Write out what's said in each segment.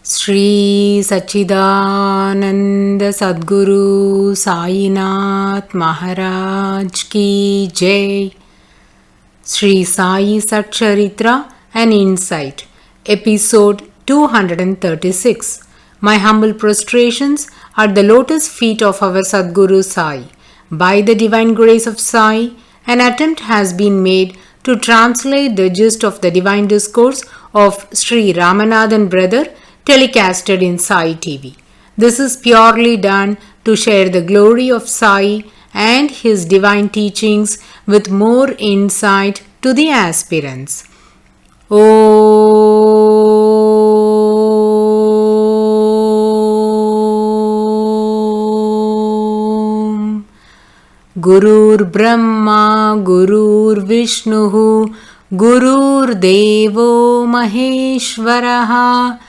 Sri Sachidananda Sadguru Sainath Maharaj Ki Jai. Sri Sai SATCHARITRA, an Insight, Episode 236. My humble prostrations at the lotus feet of our Sadguru Sai. By the divine grace of Sai, an attempt has been made to translate the gist of the divine discourse of Sri Ramanathan brother telecasted in Sai TV. This is purely done to share the glory of Sai and his divine teachings with more insight to the aspirants. Om Gurur Brahma Gurur Vishnuhu Gurur Devo Maheshwaraha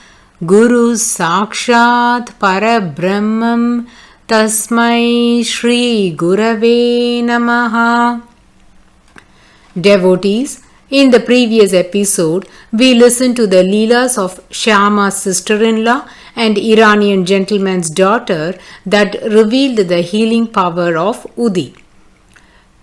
Guru Sakshat Parabrahmam Tasmai Shri Gurave Namaha. Devotees, in the previous episode, we listened to the Leelas of Shyama's sister-in-law and Iranian gentleman's daughter that revealed the healing power of Udi.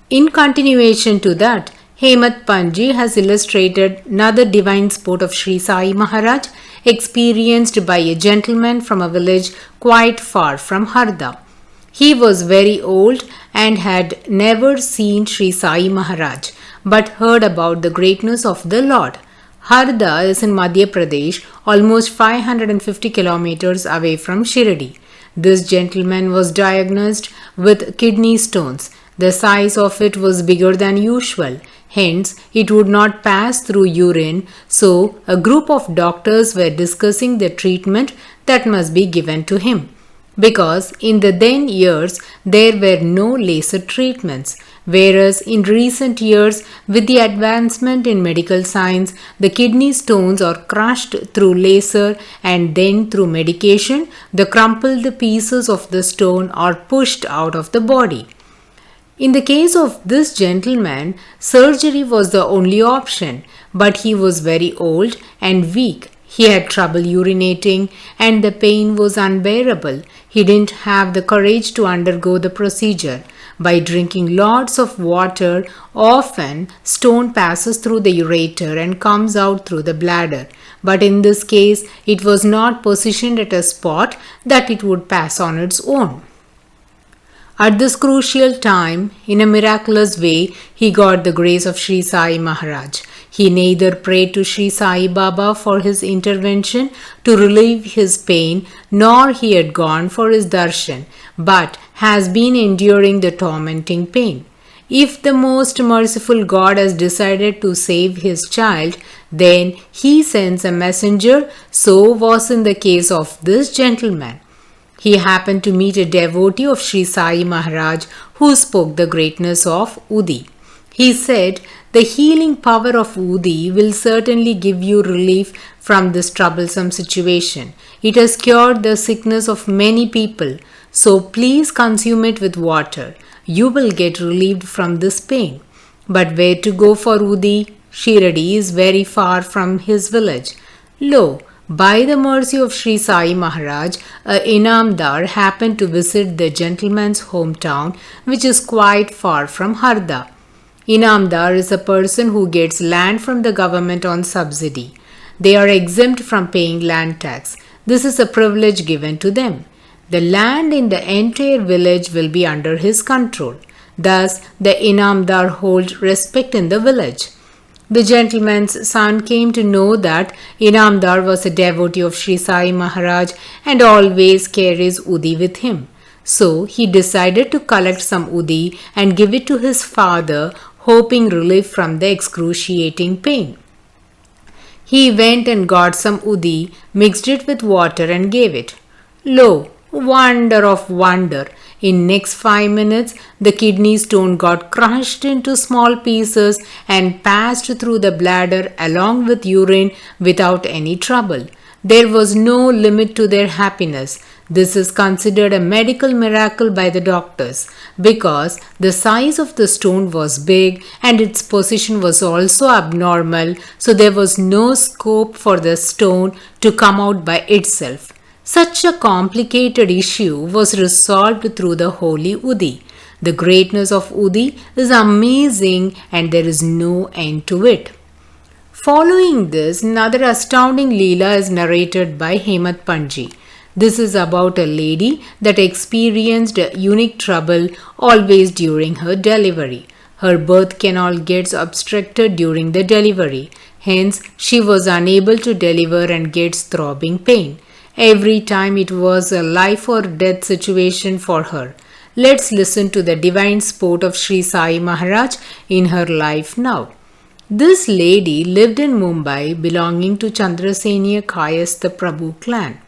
In continuation to that, Hemat Panji has illustrated another divine sport of Sri Sai Maharaj experienced by a gentleman from a village quite far from Harda. He was very old and had never seen Sri Sai Maharaj but heard about the greatness of the Lord. Harda is in Madhya Pradesh, almost 550 kilometers away from Shirdi. This gentleman was diagnosed with kidney stones. The size of it was bigger than usual. Hence, it would not pass through urine, so a group of doctors were discussing the treatment that must be given to him. Because in the then years, there were no laser treatments, whereas in recent years, with the advancement in medical science, the kidney stones are crushed through laser and then through medication, the crumpled pieces of the stone are pushed out of the body. In the case of this gentleman, surgery was the only option, but he was very old and weak. He had trouble urinating and the pain was unbearable. He didn't have the courage to undergo the procedure. By drinking lots of water, often stone passes through the ureter and comes out through the bladder. But in this case, it was not positioned at a spot that it would pass on its own. At this crucial time, in a miraculous way, he got the grace of Sri Sai Maharaj. He neither prayed to Sri Sai Baba for his intervention to relieve his pain, nor he had gone for his darshan, but has been enduring the tormenting pain. If the most merciful God has decided to save his child, then he sends a messenger. So was in the case of this gentleman. He happened to meet a devotee of Sri Sai Maharaj who spoke the greatness of Udi. He said, "The healing power of Udi will certainly give you relief from this troublesome situation. It has cured the sickness of many people, so please consume it with water. You will get relieved from this pain." But where to go for Udi? Shirdi is very far from his village. Lo, by the mercy of Sri Sai Maharaj, a Inamdar happened to visit the gentleman's hometown, which is quite far from Harda. Inamdar is a person who gets land from the government on subsidy. They are exempt from paying land tax. This is a privilege given to them. The land in the entire village will be under his control. Thus, the Inamdar holds respect in the village. The gentleman's son came to know that Inamdar was a devotee of Sri Sai Maharaj and always carries Udi with him. So he decided to collect some Udi and give it to his father, hoping relief from the excruciating pain. He went and got some Udi, mixed it with water and gave it. Lo, wonder of wonder! In next 5 minutes, the kidney stone got crushed into small pieces and passed through the bladder along with urine without any trouble. There was no limit to their happiness. This is considered a medical miracle by the doctors because the size of the stone was big and its position was also abnormal, so there was no scope for the stone to come out by itself. Such a complicated issue was resolved through the holy Udi. The greatness of Udi is amazing and there is no end to it. Following this, another astounding Leela is narrated by Hemat Panji. This is about a lady that experienced unique trouble always during her delivery. Her birth canal gets obstructed during the delivery. Hence, she was unable to deliver and gets throbbing pain. Every time it was a life or death situation for her. Let's listen to the divine sport of Sri Sai Maharaj in her life now. This lady lived in Mumbai belonging to Chandrasenia Kayastha Prabhu clan.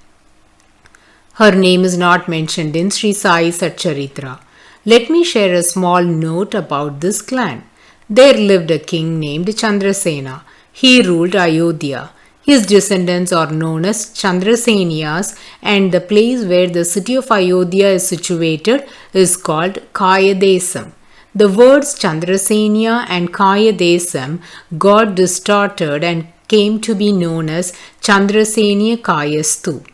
Her name is not mentioned in Sri Sai SATCHARITRA. Let me share a small note about this clan. There lived a king named Chandrasena. He ruled Ayodhya. His descendants are known as Chandrasenyas, and the place where the city of Ayodhya is situated is called Kayadesam. The words Chandrasenya and Kayadesam got distorted and came to be known as Chandrasenia Kayastu.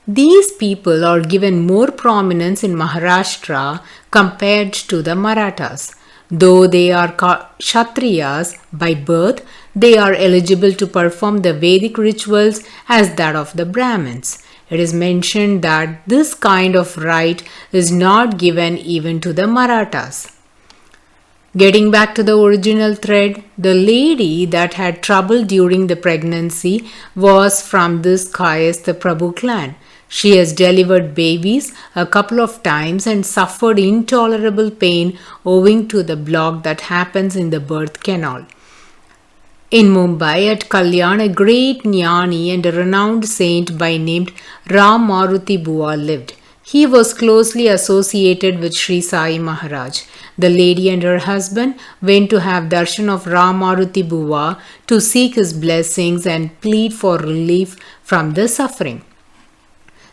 These people are given more prominence in Maharashtra compared to the Marathas. Though they are Kshatriyas by birth, they are eligible to perform the Vedic rituals as that of the Brahmins. It is mentioned that this kind of right is not given even to the Marathas. Getting back to the original thread, the lady that had trouble during the pregnancy was from this Kayastha Prabhu clan. She has delivered babies a couple of times and suffered intolerable pain owing to the block that happens in the birth canal. In Mumbai at Kalyan, a great jnani and a renowned saint by name Ram Maruti Bua lived. He was closely associated with Sri Sai Maharaj. The lady and her husband went to have darshan of Ram Maruti Bua to seek his blessings and plead for relief from the suffering.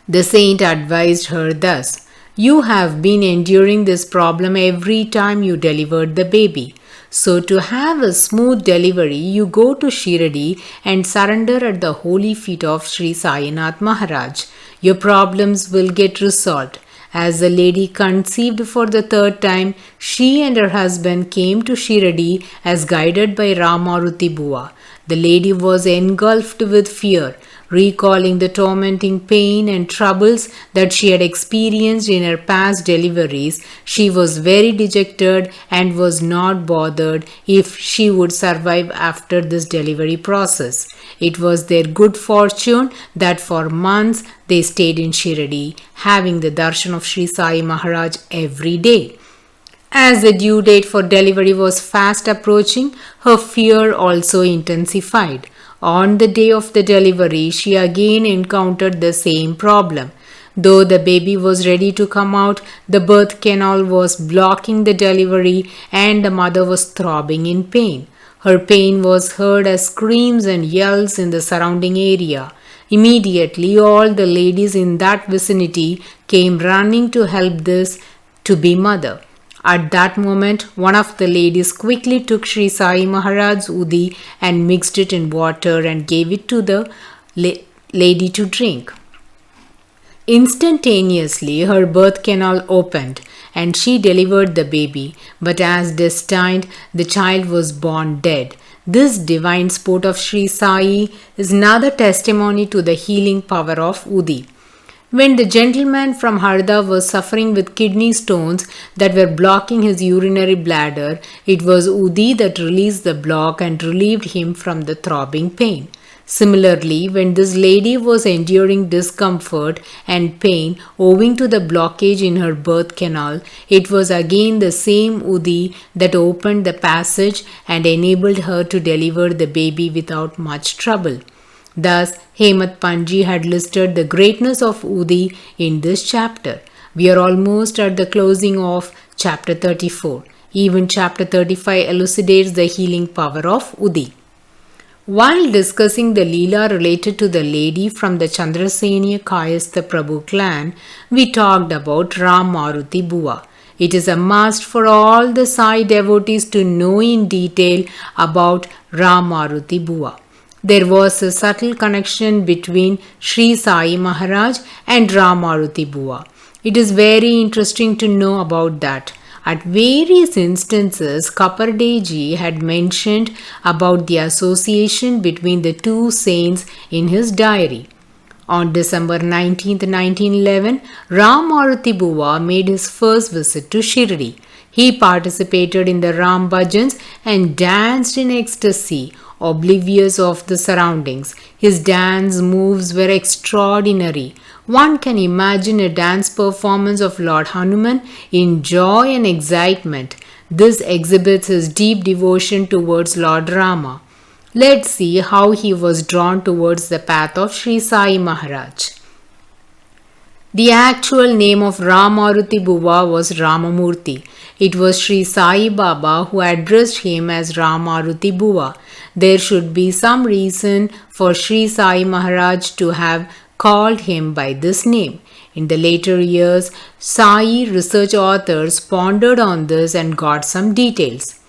The saint advised her thus, "You have been enduring this problem every time you delivered the baby. So to have a smooth delivery, you go to Shirdi and surrender at the holy feet of Sri Sainath Maharaj. Your problems will get resolved." As the lady conceived for the third time, she and her husband came to Shirdi as guided by Ramaruti Bua. The lady was engulfed with fear, recalling the tormenting pain and troubles that she had experienced in her past deliveries. She was very dejected and was not bothered if she would survive after this delivery process. It was their good fortune that for months they stayed in Shirdi, having the darshan of Sri Sai Maharaj every day. As the due date for delivery was fast approaching, her fear also intensified. On the day of the delivery, she again encountered the same problem. Though the baby was ready to come out, the birth canal was blocking the delivery and the mother was throbbing in pain. Her pain was heard as screams and yells in the surrounding area. Immediately, all the ladies in that vicinity came running to help this to-be mother. At that moment, one of the ladies quickly took Sri Sai Maharaj's Udi and mixed it in water and gave it to the lady to drink. Instantaneously, her birth canal opened and she delivered the baby, but as destined, the child was born dead. This divine sport of Sri Sai is another testimony to the healing power of Udi. When the gentleman from Harda was suffering with kidney stones that were blocking his urinary bladder, it was Udi that released the block and relieved him from the throbbing pain. Similarly, when this lady was enduring discomfort and pain owing to the blockage in her birth canal, it was again the same Udi that opened the passage and enabled her to deliver the baby without much trouble. Thus, Hemat Panji had listed the greatness of Udi in this chapter. We are almost at the closing of chapter 34. Even chapter 35 elucidates the healing power of Udi. While discussing the Leela related to the lady from the Chandrasenia Kayastha Prabhu clan, we talked about Ram Maruti Bua. It is a must for all the Sai devotees to know in detail about Ram Maruti Bua. There was a subtle connection between Sri Sai Maharaj and Ram Maruti Bua. It is very interesting to know about that. At various instances, Kapardeji had mentioned about the association between the two saints in his diary. On December 19, 1911, Ram Maruti Bua made his first visit to Shirdi. He participated in the Ram Bhajans and danced in ecstasy, oblivious of the surroundings. His dance moves were extraordinary. One can imagine a dance performance of Lord Hanuman in joy and excitement. This exhibits his deep devotion towards Lord Rama. Let's see how he was drawn towards the path of Sri Sai Maharaj. The actual name of Ram Maruti Bua was Ramamurti. It was Sri Sai Baba who addressed him as Ram Maruti Bua. There should be some reason for Sri Sai Maharaj to have called him by this name. In the later years, Sai research authors pondered on this and got some details.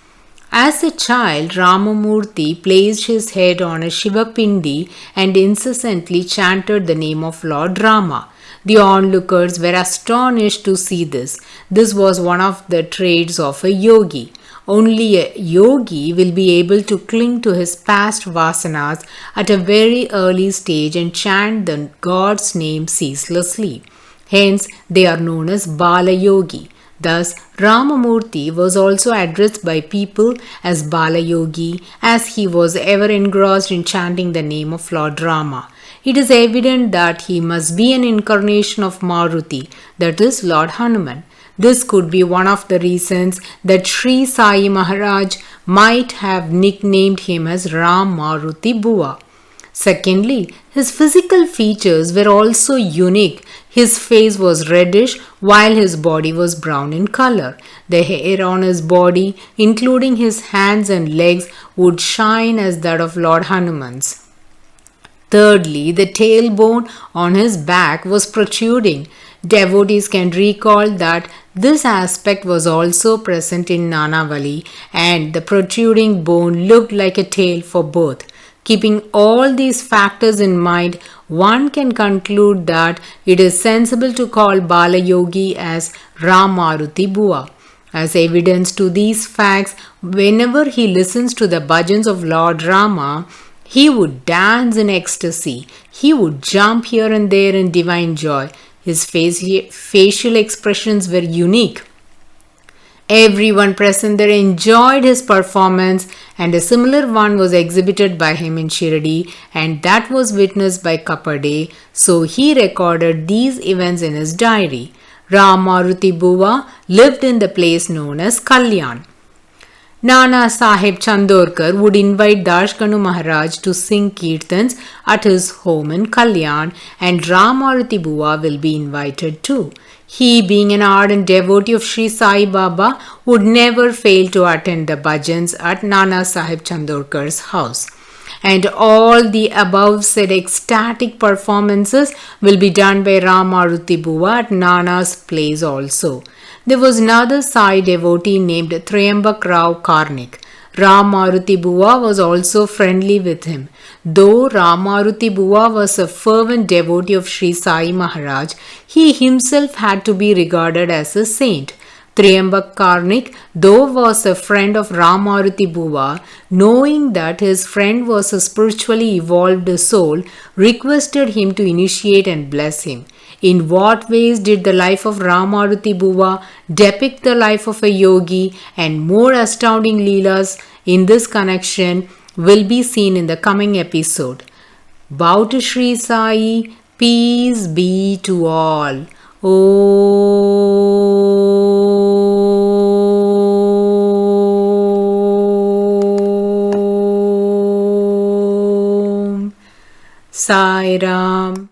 As a child, Ramamurti placed his head on a Shiva Pindi and incessantly chanted the name of Lord Rama. The onlookers were astonished to see this. This was one of the traits of a yogi. Only a yogi will be able to cling to his past vasanas at a very early stage and chant the God's name ceaselessly. Hence, they are known as Bala Yogi. Thus, Ramamurti was also addressed by people as Bala Yogi, as he was ever engrossed in chanting the name of Lord Rama. It is evident that he must be an incarnation of Maruti, that is Lord Hanuman. This could be one of the reasons that Sri Sai Maharaj might have nicknamed him as Ram Maruti Bua. Secondly, his physical features were also unique. His face was reddish while his body was brown in color. The hair on his body, including his hands and legs, would shine as that of Lord Hanuman's. Thirdly, the tailbone on his back was protruding. Devotees can recall that this aspect was also present in Nanavali, and the protruding bone looked like a tail for both. Keeping all these factors in mind, one can conclude that it is sensible to call Bala Yogi as Ram Maruti Bua. As evidence to these facts, whenever he listens to the bhajans of Lord Rama, he would dance in ecstasy. He would jump here and there in divine joy. His facial expressions were unique. Everyone present there enjoyed his performance, and a similar one was exhibited by him in Shirdi, and that was witnessed by Kapade, so he recorded these events in his diary. Ram Maruti Bua lived in the place known as Kalyan. Nana Sahib Chandorkar would invite Dashkanu Maharaj to sing kirtans at his home in Kalyan, and Ram Maruti Bua will be invited too. He, being an ardent devotee of Sri Sai Baba, would never fail to attend the bhajans at Nana Sahib Chandorkar's house. And all the above said ecstatic performances will be done by Ram Maruti Bua at Nana's place also. There was another Sai devotee named Triambak Rao Karnik. Ram Maruti Bua was also friendly with him. Though Ram Maruti Bua was a fervent devotee of Sri Sai Maharaj, he himself had to be regarded as a saint. Triambak Karnik, though was a friend of Ram Maruti Bua, knowing that his friend was a spiritually evolved soul, requested him to initiate and bless him. In what ways did the life of Ram Maruti Bua depict the life of a yogi, and more astounding leelas in this connection will be seen in the coming episode. Bow to Sri Sai, peace be to all. Om Sai Ram.